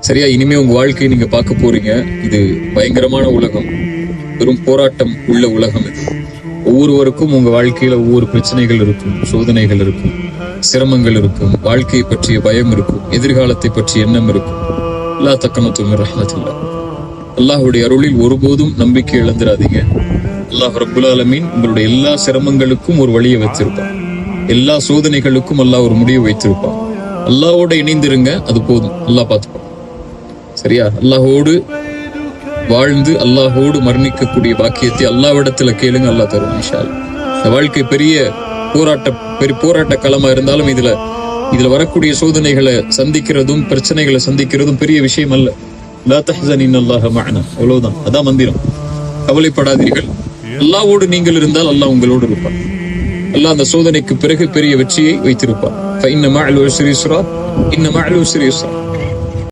சரியா? இனிமே உங்க வாழ்க்கையை நீங்க பார்க்க போறீங்க. இது பயங்கரமான உலகம், வெறும் போராட்டம் உள்ள உலகம் இது. ஒவ்வொருவருக்கும் உங்க வாழ்க்கையில ஒவ்வொரு பிரச்சனைகள் இருக்கும், சோதனைகள் இருக்கும், சிரமங்கள் இருக்கும், வாழ்க்கையை பற்றிய பயம் இருக்கும், எதிர்காலத்தை பற்றிய எண்ணம் இருக்கும். லா தக்னது மின் ரஹ்மத்தில்லாஹ். அல்லாஹ்வுடைய அருளில் ஒருபோதும் நம்பிக்கை இழந்துடாதீங்க. அல்லாஹ் ரப்புல் ஆலமீன் உங்களுடைய எல்லா சிரமங்களுக்கும் ஒரு வழியை வச்சிருப்பான். எல்லா சோதனைகளுக்கும் அல்லாஹ் ஒரு முடிவு வைத்திருப்பான். அல்லாஹ்வோட இணைந்திருங்க, அது போதும். அல்லாஹ் பார்த்துப்பான். சரியா? அல்லாஹோடு வாழ்ந்து அல்லாஹோடு மரணிக்கக்கூடிய பாக்கியத்தை அல்லாஹ்விடத்துல கேளுங்க, அல்லாஹ் தரும் இன்ஷா அல்லாஹ். இந்த வாழ்க்கை பெரிய போராட்ட களமா இருந்தாலும் இதுல வரக்கூடிய சோதனைகளை சந்திக்கிறதும் பிரச்சனைகளை சந்திக்கிறதும் பெரிய விஷயம் அல்ல. லா தஹ்சன் இன்னல்லாஹ மஅனா, அவ்வளவுதான். அதான் மந்திரம். கவலைப்படாதீர்கள், அல்லாஹ்வோடு நீங்கள் இருந்தால் அல்லாஹ் உங்களோடு இருப்பார். அல்லாஹ் அந்த சோதனைக்கு பிறகு பெரிய வெற்றியை வைத்திருப்பார். ஃபஇன்ன மஅல் உஸ்ரி யுஸ்ரா, இன்ன மஅல் உஸ்ரி யுஸ்ரா.